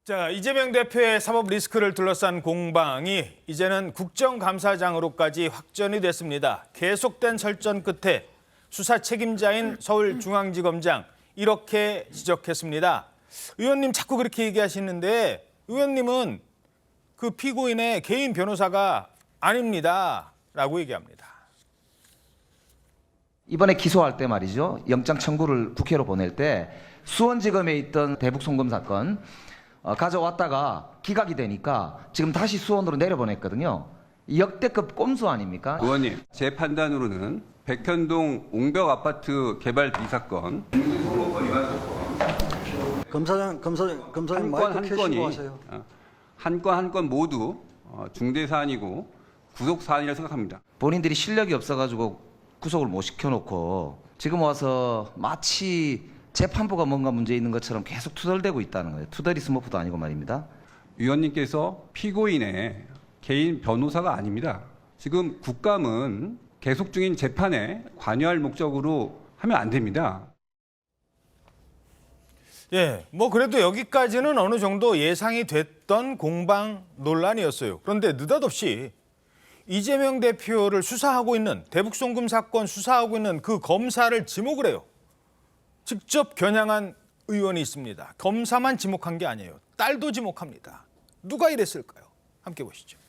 자, 이재명 대표의 사법 리스크를 둘러싼 공방이 이제는 국정감사장으로까지 확전이 됐습니다. 계속된 설전 끝에 수사 책임자인 서울중앙지검장 이렇게 지적했습니다. 의원님 자꾸 그렇게 얘기하시는데 의원님은 그 피고인의 개인 변호사가 아닙니다 라고 얘기합니다. 이번에 기소할 때 말이죠. 영장 청구를 국회로 보낼 때 수원지검에 있던 대북 송금 사건 가져왔다가 기각이 되니까 지금 다시 수원으로 내려보냈거든요. 역대급 꼼수 아닙니까? 의원님, 제 판단으로는 백현동 옹벽 아파트 개발 비리 사건 검사님 마이크 켜시고 하세요. 한 건 한 건 모두 중대 사안이고 구속 사안이라 생각합니다. 본인들이 실력이 없어가지고 구속을 못 시켜놓고 지금 와서 마치 재판부가 뭔가 문제 있는 것처럼 계속 투덜대고 있다는 거예요. 투덜이 스머프도 아니고 말입니다. 위원님께서 피고인의 개인 변호사가 아닙니다. 지금 국감은 계속 중인 재판에 관여할 목적으로 하면 안 됩니다. 예, 뭐 그래도 여기까지는 어느 정도 예상이 됐던 공방 논란이었어요. 그런데 느닷없이 이재명 대표를 수사하고 있는 대북 송금 사건 수사하고 있는 그 검사를 지목을 해요. 직접 겨냥한 의원이 있습니다. 검사만 지목한 게 아니에요. 딸도 지목합니다. 누가 이랬을까요? 함께 보시죠.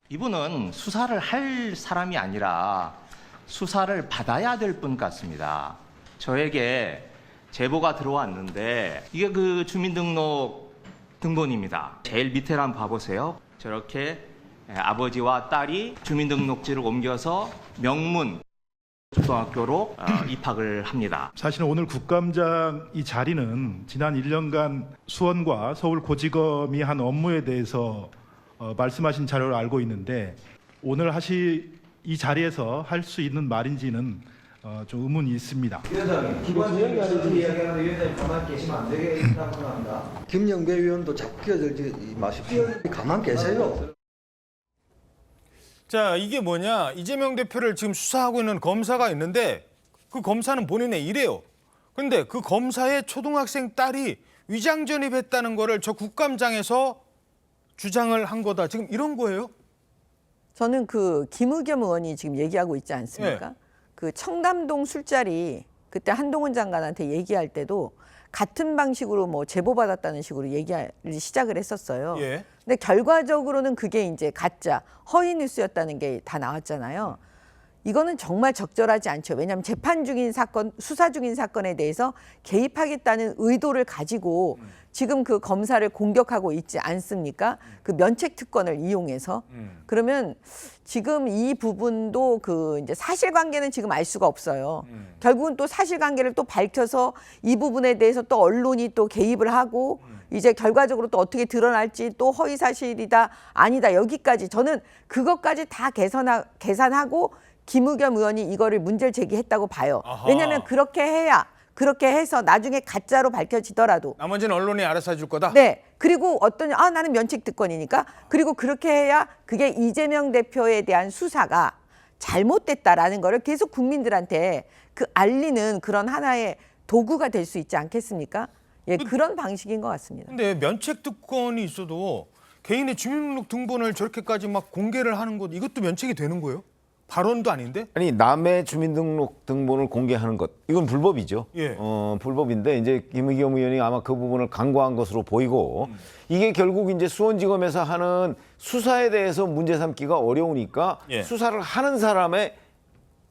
이분은 수사를 할 사람이 아니라 수사를 받아야 될 분 같습니다. 저에게 제보가 들어왔는데 이게 그 주민등록 등본입니다. 제일 밑에를 한번 봐보세요. 저렇게 아버지와 딸이 주민등록지를 옮겨서 명문 초등학교로 입학을 합니다. 사실은 오늘 국감장 이 자리는 지난 1년간 수원과 서울고지검이 한 업무에 대해서 말씀하신 자료를 알고 있는데 오늘 이 자리에서 할 수 있는 말인지는 좀 의문이 있습니다. 위원장님, 기본적인 것을 이야기하는데 위원장님 가만히 계시면 안 되겠다고 생각합니다. 김영배 의원도 자꾸 끼어들지 마십시오. 가만 계세요. 자, 이게 뭐냐? 이재명 대표를 지금 수사하고 있는 검사가 있는데 그 검사는 본인의 일이에요. 그런데 그 검사의 초등학생 딸이 위장 전입했다는 거를 저 국감장에서 주장을 한 거다. 지금 이런 거예요? 저는 그 김의겸 의원이 지금 얘기하고 있지 않습니까? 네. 그 청담동 술자리 그때 한동훈 장관한테 얘기할 때도 같은 방식으로 뭐 제보받았다는 식으로 얘기를 시작을 했었어요. 예. 근데 결과적으로는 그게 이제 가짜, 허위 뉴스였다는 게 다 나왔잖아요. 이거는 정말 적절하지 않죠. 왜냐하면 재판 중인 사건, 수사 중인 사건에 대해서 개입하겠다는 의도를 가지고 지금 그 검사를 공격하고 있지 않습니까? 그 면책 특권을 이용해서. 그러면 지금 이 부분도 그 이제 사실관계는 지금 알 수가 없어요. 결국은 또 사실관계를 또 밝혀서 이 부분에 대해서 또 언론이 또 개입을 하고 이제 결과적으로 또 어떻게 드러날지 또 허위 사실이다 아니다 여기까지 저는 그것까지 다 계산하고 김의겸 의원이 이거를 문제를 제기했다고 봐요. 아하. 왜냐하면 그렇게 해서 나중에 가짜로 밝혀지더라도 나머지는 언론이 알아서 해줄 거다? 네. 그리고 나는 면책 특권이니까 그리고 그렇게 해야 그게 이재명 대표에 대한 수사가 잘못됐다라는 거를 계속 국민들한테 그 알리는 그런 하나의 도구가 될 수 있지 않겠습니까? 예, 그런 방식인 것 같습니다. 근데 면책 특권이 있어도 개인의 주민등록 등본을 저렇게까지 막 공개를 하는 것 이것도 면책이 되는 거예요? 발언도 아닌데? 아니 남의 주민등록 등본을 공개하는 것 이건 불법이죠. 예. 불법인데 이제 김의겸 의원이 아마 그 부분을 간과한 것으로 보이고 이게 결국 이제 수원지검에서 하는 수사에 대해서 문제 삼기가 어려우니까 예. 수사를 하는 사람에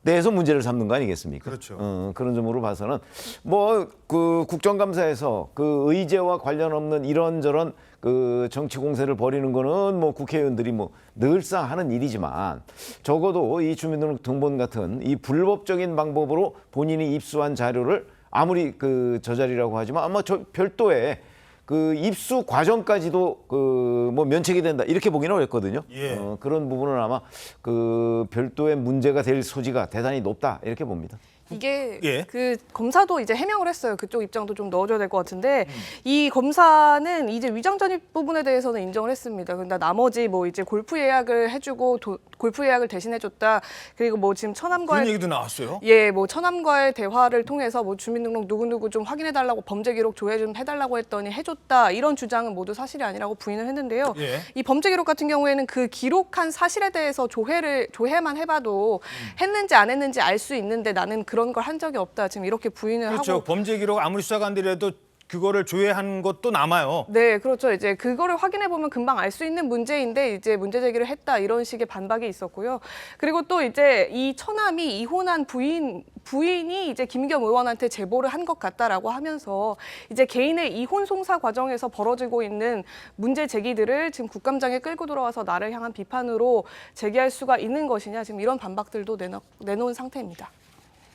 대해서 문제를 삼는 거 아니겠습니까? 그렇죠. 그런 점으로 봐서는 뭐 그 국정감사에서 그 의제와 관련 없는 이런저런 그 정치 공세를 벌이는 거는 뭐 국회의원들이 뭐 늘상 하는 일이지만 적어도 이 주민등록 등본 같은 이 불법적인 방법으로 본인이 입수한 자료를 아무리 그 저 자리라고 하지만 아마 저 별도의 그 입수 과정까지도 그 뭐 면책이 된다 이렇게 보기는 어렵거든요. 예. 그런 부분은 아마 그 별도의 문제가 될 소지가 대단히 높다 이렇게 봅니다. 이게 예. 그 검사도 이제 해명을 했어요. 그쪽 입장도 좀 넣어줘야 될 것 같은데 이 검사는 이제 위장 전입 부분에 대해서는 인정을 했습니다. 근데 나머지 뭐 이제 골프 예약을 해주고 골프 예약을 대신해줬다. 그리고 뭐 지금 그런 처남과의 얘기도 나왔어요. 예, 뭐 처남과의 대화를 통해서 뭐 주민등록 누구누구 좀 확인해달라고 범죄 기록 조회 좀 해달라고 했더니 해줬다. 이런 주장은 모두 사실이 아니라고 부인을 했는데요. 예. 이 범죄 기록 같은 경우에는 그 기록한 사실에 대해서 조회만 해봐도 했는지 안 했는지 알 수 있는데 나는 그런 걸 한 적이 없다. 지금 이렇게 부인을 그렇죠. 하고. 범죄 기록 아무리 수사가 안 되더라도 그거를 조회한 것도 남아요. 네, 그렇죠. 이제 그거를 확인해 보면 금방 알 수 있는 문제인데 이제 문제 제기를 했다 이런 식의 반박이 있었고요. 그리고 또 이제 이 처남이 이혼한 부인이 이제 김의겸 의원한테 제보를 한 것 같다라고 하면서 이제 개인의 이혼 송사 과정에서 벌어지고 있는 문제 제기들을 지금 국감장에 끌고 들어와서 나를 향한 비판으로 제기할 수가 있는 것이냐 지금 이런 반박들도 내놓은 상태입니다.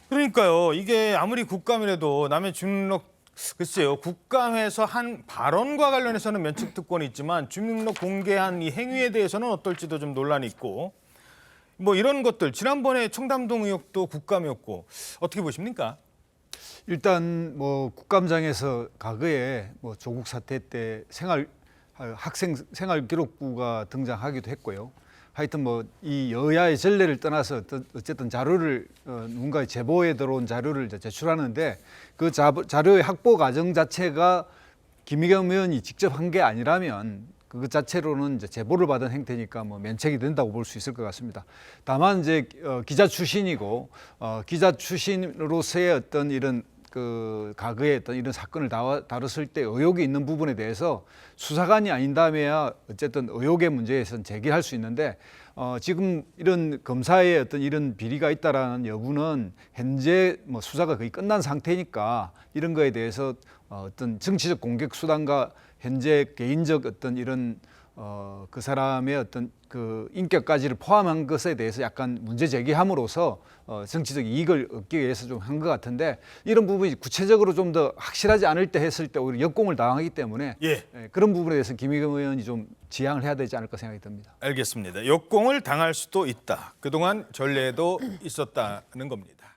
그러니까요. 이게 아무리 국감이라도 남의 주민등록 글쎄요. 국감에서 한 발언과 관련해서는 면책 특권이 있지만 주민등록 공개한 이 행위에 대해서는 어떨지도 좀 논란이 있고 뭐 이런 것들 지난번에 청담동 의혹도 국감이었고 어떻게 보십니까? 일단 뭐 국감장에서 과거에 뭐 조국 사태 때 학생 생활 기록부가 등장하기도 했고요. 하여튼 뭐 이 여야의 전례를 떠나서 어쨌든 자료를 누군가의 제보에 들어온 자료를 이제 제출하는데 그 자료의 확보 과정 자체가 김의겸 의원이 직접 한 게 아니라면 그 자체로는 이제 제보를 받은 행태니까 뭐 면책이 된다고 볼 수 있을 것 같습니다. 다만 이제 기자 출신이고 기자 출신으로서의 어떤 이런 그 과거의 어떤 이런 사건을 다뤘을 때 의혹이 있는 부분에 대해서 수사관이 아닌다면야 어쨌든 의혹의 문제에서는 제기할 수 있는데 지금 이런 검사의 어떤 이런 비리가 있다라는 여부는 현재 뭐 수사가 거의 끝난 상태니까 이런 거에 대해서 어떤 정치적 공격 수단과 현재 개인적 어떤 이런 그 사람의 어떤 그 인격까지를 포함한 것에 대해서 약간 문제 제기함으로써 정치적 이익을 얻기 위해서 좀 한 것 같은데 이런 부분이 구체적으로 좀 더 확실하지 않을 때 했을 때 오히려 역공을 당하기 때문에 그런 부분에 대해서 김의겸 의원이 좀 지양을 해야 되지 않을까 생각이 듭니다. 알겠습니다. 역공을 당할 수도 있다. 그동안 전례도 있었다는 겁니다.